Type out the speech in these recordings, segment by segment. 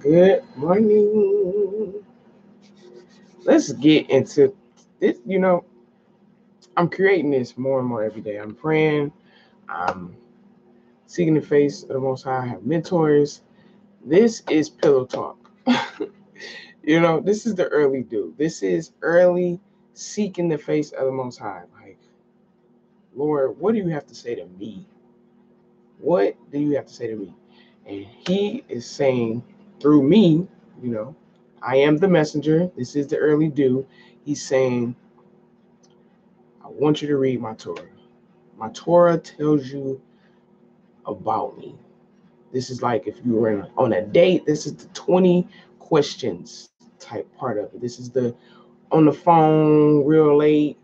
Good morning. Let's get into this. I'm creating this more and more every day. I'm praying. I'm seeking the face of the Most High. I have mentors. This is Pillow Talk. This is the early dew. This is early seeking the face of the Most High. Like, Lord, what do you have to say to me? What do you have to say to me? And He is saying through me, you know, I am the messenger. This is the early dew. He's saying, I want you to read my Torah. My Torah tells you about me. This is like if you were on a date, this is the 20 questions type part of it. This is the on the phone, real late,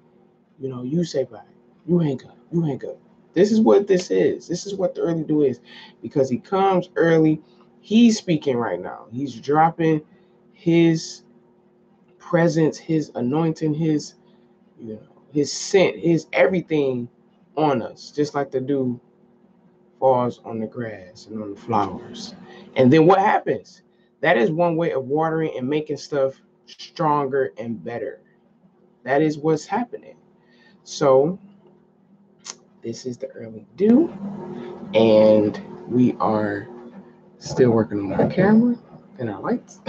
you say bye. You hang up. You hang up. This is what this is. This is what the early dew is. Because he comes early. He's speaking right now. He's dropping his presence, his anointing, his scent, his everything on us, just like the dew falls on the grass and on the flowers. And then what happens? That is one way of watering and making stuff stronger and better. That is what's happening. So this is the early dew, and we are still working on our camera and our lights.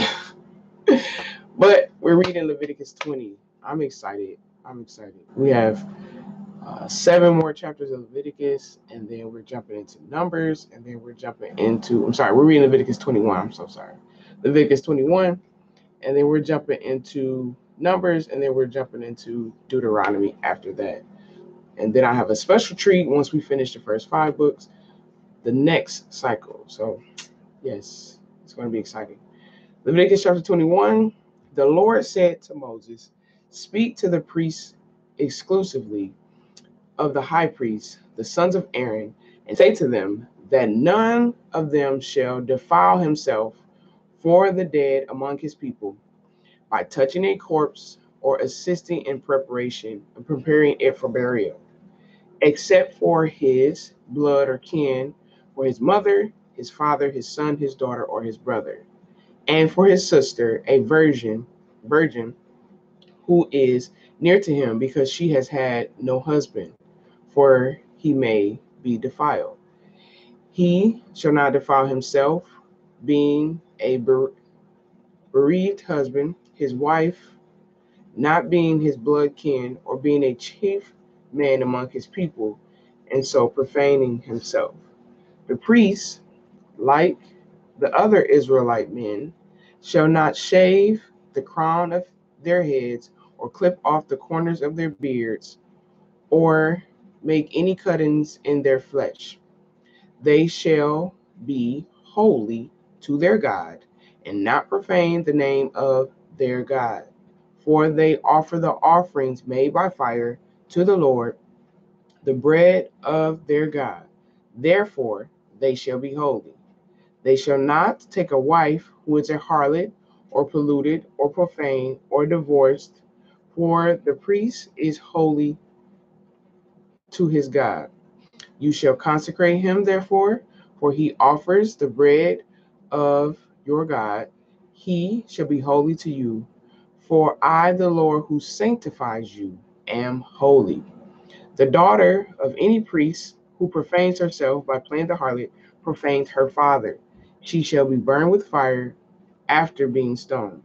But we're reading Leviticus 20. I'm excited. We have 7 more chapters of Leviticus, and then we're jumping into Numbers, and then we're reading Leviticus 21. I'm so sorry. Leviticus 21, and then we're jumping into Numbers, and then we're jumping into Deuteronomy after that. And then I have a special treat once we finish the first 5 books, the next cycle. So, yes, it's going to be exciting. Leviticus chapter 21, the Lord said to Moses, speak to the priests exclusively of the high priests, the sons of Aaron, and say to them that none of them shall defile himself for the dead among his people by touching a corpse or assisting in preparing it for burial, except for his blood or kin, for his mother, his father, his son, his daughter, or his brother, and for his sister, a virgin who is near to him because she has had no husband, for he may be defiled. He shall not defile himself, being a bereaved husband, his wife not being his blood kin, or being a chief man among his people, and so profaning himself. The priests, like the other Israelite men, shall not shave the crown of their heads, or clip off the corners of their beards, or make any cuttings in their flesh. They shall be holy to their God, and not profane the name of their God. For they offer the offerings made by fire to the Lord, the bread of their God. Therefore they shall be holy. They shall not take a wife who is a harlot, or polluted, or profane, or divorced, for the priest is holy to his God. You shall consecrate him, therefore, for he offers the bread of your God. He shall be holy to you, for I, the Lord who sanctifies you, am holy. The daughter of any priest who profanes herself by playing the harlot profanes her father. She shall be burned with fire after being stoned.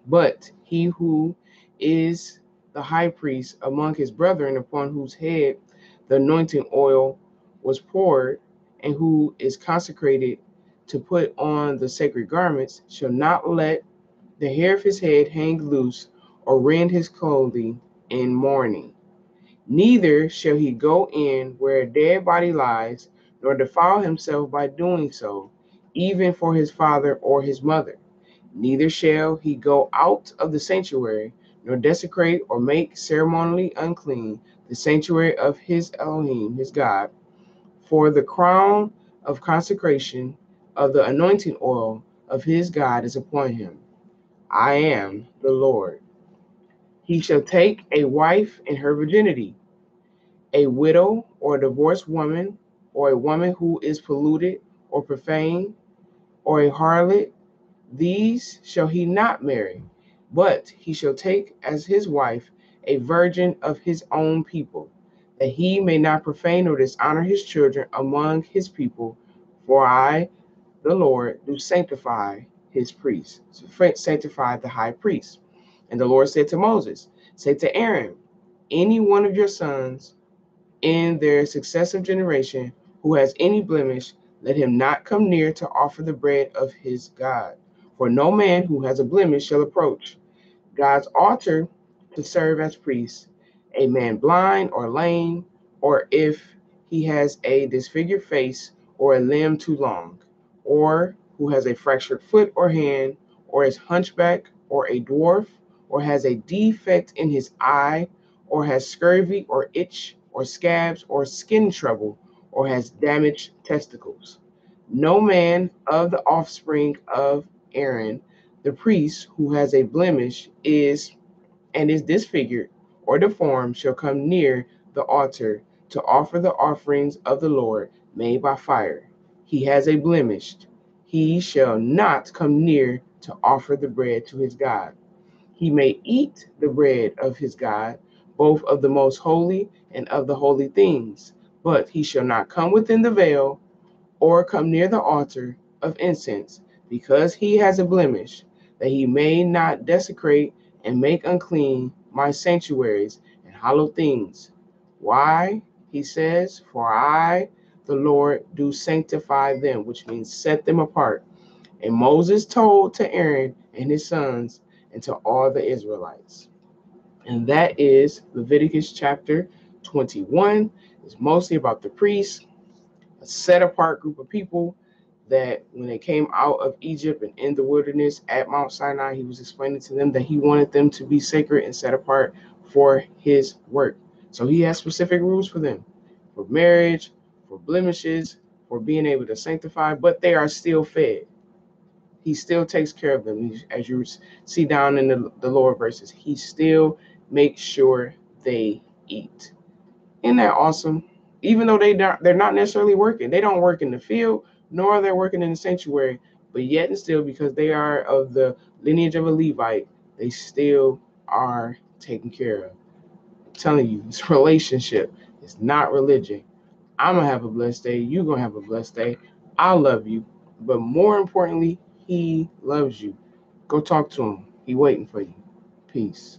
But he who is the high priest among his brethren, upon whose head the anointing oil was poured, and who is consecrated to put on the sacred garments, shall not let the hair of his head hang loose, or rend his clothing in mourning. Neither shall he go in where a dead body lies, nor defile himself by doing so, even for his father or his mother. Neither shall he go out of the sanctuary, nor desecrate or make ceremonially unclean the sanctuary of his Elohim, his God. For the crown of consecration of the anointing oil of his God is upon him. I am the Lord. He shall take a wife in her virginity, a widow or a divorced woman, or a woman who is polluted or profane, or a harlot, These shall he not marry, but he shall take as his wife a virgin of his own people, that he may not profane or dishonor his children among his people. For I, the Lord, do sanctify his priests, sanctify the high priest. And the Lord said to Moses, say to Aaron, any one of your sons in their successive generation who has any blemish, let him not come near to offer the bread of his God. For no man who has a blemish shall approach God's altar to serve as priest, a man blind or lame, or if he has a disfigured face or a limb too long, or who has a fractured foot or hand, or is hunchback, or a dwarf, or has a defect in his eye, or has scurvy or itch, or scabs, or skin trouble, or has damaged testicles. No man of the offspring of Aaron the priest who has a blemish is disfigured or deformed shall come near the altar to offer the offerings of the Lord made by fire. He has a blemish. He shall not come near to offer the bread to his God. He may eat the bread of his God, both of the most holy and of the holy things, but he shall not come within the veil or come near the altar of incense, because he has a blemish, that he may not desecrate and make unclean my sanctuaries and hallowed things. Why? He says, for I, the Lord, do sanctify them, which means set them apart. And Moses told to Aaron and his sons and to all the Israelites. And that is Leviticus chapter 21. It's mostly about the priests, a set apart group of people that when they came out of Egypt and in the wilderness at Mount Sinai, he was explaining to them that he wanted them to be sacred and set apart for his work. So he has specific rules for them, for marriage, for blemishes, for being able to sanctify, but they are still fed. He still takes care of them. As you see down in the lower verses, he still makes sure they eat. Isn't that awesome? Even though they're not necessarily working. They don't work in the field, nor are they working in the sanctuary. But yet and still, because they are of the lineage of a Levite, they still are taken care of. I'm telling you, it's relationship. It's not religion. I'm going to have a blessed day. You're going to have a blessed day. I love you. But more importantly, he loves you. Go talk to him. He waiting for you. Peace.